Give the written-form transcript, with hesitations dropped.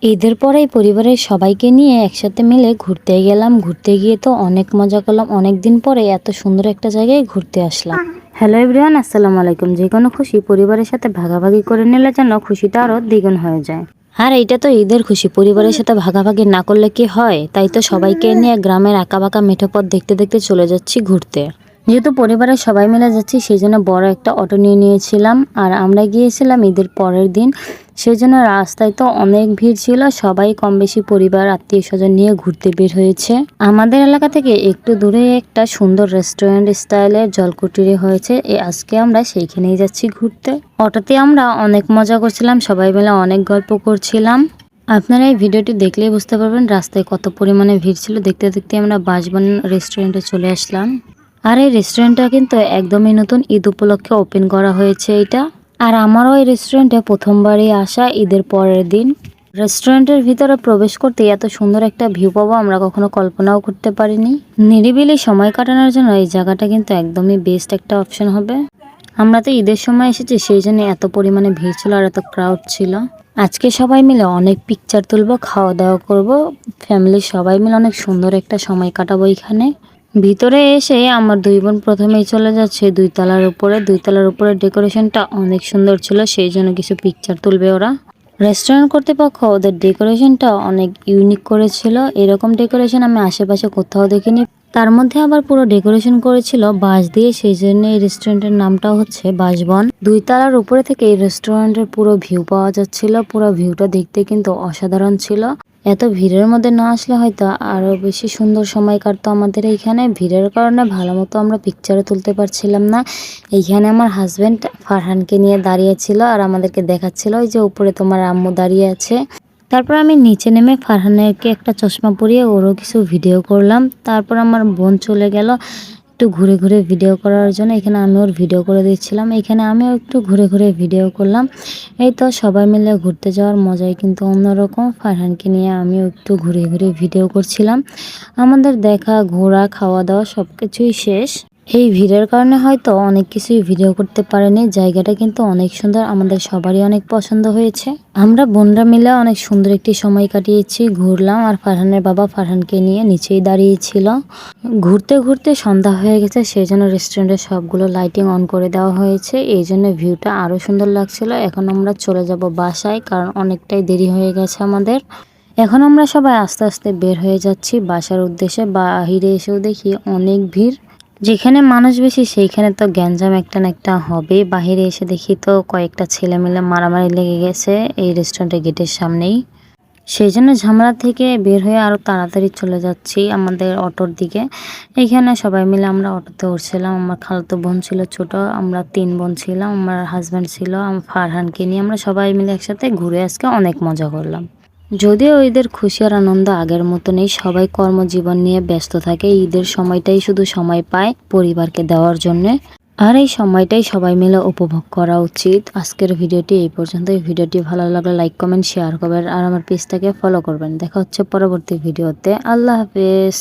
ঈদের পরেই পরিবারের সবাইকে নিয়ে একসাথে মিলে ঘুরতে গেলাম। ঘুরতে গিয়ে তো অনেক মজা করলাম। অনেক দিন পরে এত সুন্দর একটা জায়গায় ঘুরতে আসলাম। হ্যালো এভরিওয়ান, আসসালামু আলাইকুম। যে কোনো খুশি পরিবারের সাথে ভাগাভাগি করে নিলে যেন খুশিটা আরও দ্বিগুণ হয়ে যায়। আর এইটা তো ঈদের খুশি, পরিবারের সাথে ভাগাভাগি না করলে কি হয়। তাই তো সবাইকে নিয়ে গ্রামের আঁকাবাঁকা মেঠো পথ দেখতে দেখতে চলে যাচ্ছি ঘুরতে। যেহেতু পরিবারের সবাই মিলে যাচ্ছি সেই জন্য বড় একটা অটো নিয়ে নিয়েছিলাম। আর আমরা গিয়েছিলাম ঈদের পরের দিন, সেই জন্য রাস্তায় তো অনেক ভিড় ছিল। সবাই কম বেশি পরিবার আত্মীয় স্বজন নিয়ে ঘুরতে বের হয়েছে। আমাদের এলাকা থেকে একটু দূরে একটা সুন্দর রেস্টুরেন্ট স্টাইলের জলকুটিরে হয়েছে, আজকে আমরা সেইখানেই যাচ্ছি ঘুরতে। অটোতে আমরা অনেক মজা করছিলাম, সবাই মিলে অনেক গল্প করছিলাম। আপনারা এই ভিডিওটি দেখলেই বুঝতে পারবেন রাস্তায় কত পরিমাণে ভিড় ছিল। দেখতে দেখতে আমরা বাসবন রেস্টুরেন্টে চলে আসলাম। আর এই রেস্টুরেন্টটা কিন্তু একদমই নতুন, ঈদ উপলক্ষে ওপেন করা হয়েছে এটা। আর আমারও এই রেস্টুরেন্টে প্রথমবারই আসা ঈদের পরের দিন। রেস্টুরেন্টের ভিতরে প্রবেশ করতে এত সুন্দর একটা ভিউ পাবো আমরা কখনো কল্পনাও করতে পারিনি। নিরিবিলি সময় কাটানোর জন্য এই জায়গাটা কিন্তু একদমই বেস্ট একটা অপশন হবে। আমরা তো ঈদের সময় এসেছি, সেই জন্য এত পরিমাণে ভিড় ছিল আর এত ক্রাউড ছিল। আজকে সবাই মিলে অনেক পিকচার তুলবো, খাওয়া দাওয়া করব, ফ্যামিলির সবাই মিলে অনেক সুন্দর একটা সময় কাটাবো এখানে। ভিতরে এসে আমার দুই বোন প্রথমেই চলে যাচ্ছে দুই তলার উপরে। দুই তলার উপরে ডেকোরেশনটা অনেক সুন্দর ছিল, সেই জন্য কিছু পিকচার তুলবে ওরা। রেস্টুরেন্ট কর্তৃপক্ষ ওদের ডেকোরেশনটা অনেক ইউনিক করেছিল। এরকম ডেকোরেশন আমি আশেপাশে কোথাও দেখিনি। তার মধ্যে আবার পুরো ডেকোরেশন করেছিল বাঁশ দিয়ে, সেই জন্য এই রেস্টুরেন্টের নামটা হচ্ছে বাঁশবন। দুই তলার উপরে থেকে এই রেস্টুরেন্টের পুরো ভিউ পাওয়া যাচ্ছিল। পুরো ভিউটা দেখতে কিন্তু অসাধারণ ছিল। এত ভিড়ের মধ্যে না আসলে হয়তো আরো বেশি সুন্দর সময় কাটতো আমাদের এইখানে। ভিড়ের কারণে ভালো মতো আমরা পিকচারও তুলতে পারছিলাম না। এইখানে আমার হাজবেন্ড ফারহানকে নিয়ে দাঁড়িয়েছিল আর আমাদেরকে দেখাচ্ছিল ওই যে উপরে তোমার আম্মু দাঁড়িয়ে আছে। তারপর আমি নিচে নেমে ফারহানকে একটা চশমা পরিয়ে ওরও কিছু ভিডিও করলাম। তারপর আমার বোন চলে গেল একটু ঘুরে ঘুরে ভিডিও করার জন্য। এখানে আমি ওর ভিডিও করে দিচ্ছিলাম, এখানে আমিও একটু ঘুরে ঘুরে ভিডিও করলাম। এই তো সবাই মিলে ঘুরতে যাওয়ার মজাই কিন্তু অন্যরকম। ফারহানকে নিয়ে আমিও একটু ঘুরে ঘুরে ভিডিও করছিলাম। আমাদের দেখা ঘোরা খাওয়া দাওয়া সব কিছুই শেষ। এই ভিড়ের কারণে হয়তো অনেক কিছুই ভিডিও করতে পারেনি। জায়গাটা কিন্তু অনেক সুন্দর, আমাদের সবারই অনেক পছন্দ হয়েছে। আমরা বোনরা মিলে অনেক সুন্দর একটি সময় কাটিয়েছি, ঘুরলাম। আর ফারহানের বাবা ফারহানকে নিয়ে নিচেই দাঁড়িয়েছিল। ঘুরতে ঘুরতে সন্ধ্যা হয়ে গেছে, সেই জন্য রেস্টুরেন্টের সবগুলো লাইটিং অন করে দেওয়া হয়েছে, এই জন্য ভিউটা আরো সুন্দর লাগছিল। এখন আমরা চলে যাব বাসায়, কারণ অনেকটাই দেরি হয়ে গেছে আমাদের। এখন আমরা সবাই আস্তে আস্তে বের হয়ে যাচ্ছি বাসার উদ্দেশ্যে। বাহিরে এসেও দেখি অনেক ভিড়। যেখানে মানুষ বেশি সেইখানে তো গ্যাঞ্জাম একটা না একটা হবে। বাহিরে এসে দেখি তো কয়েকটা ছেলে মিলে মারামারি লেগে গেছে এই রেস্টুরেন্টের গেটের সামনেই। সেই জন্য ঝামেলা থেকে বের হয়ে আরো তাড়াতাড়ি চলে যাচ্ছি আমাদের অটোর দিকে। এইখানে সবাই মিলে আমরা অটোতে উঠছিলাম। আমার খালাতো বোন ছিল ছোট, আমরা 3 বোন ছিলাম, আমার হাজব্যান্ড ছিল, আমার ফারহানকে নিয়ে আমরা সবাই মিলে একসাথে ঘুরে আজকে অনেক মজা করলাম। যদিও ঈদের খুশি আর আনন্দ আগের মতো নেই, সবাই কর্মজীবন নিয়ে ব্যস্ত থাকে। ঈদের সময়টাই শুধু সময় পায় পরিবারকে দেওয়ার জন্য, আর এই সময়টাই সবাই মিলে উপভোগ করা উচিত। আজকের ভিডিওটি এই পর্যন্ত। এই ভিডিওটি ভালো লাগলে লাইক কমেন্ট শেয়ার করবেন আর আমার পেজটাকে ফলো করবেন। দেখা হচ্ছে পরবর্তী ভিডিওতে। আল্লাহ হাফেজ।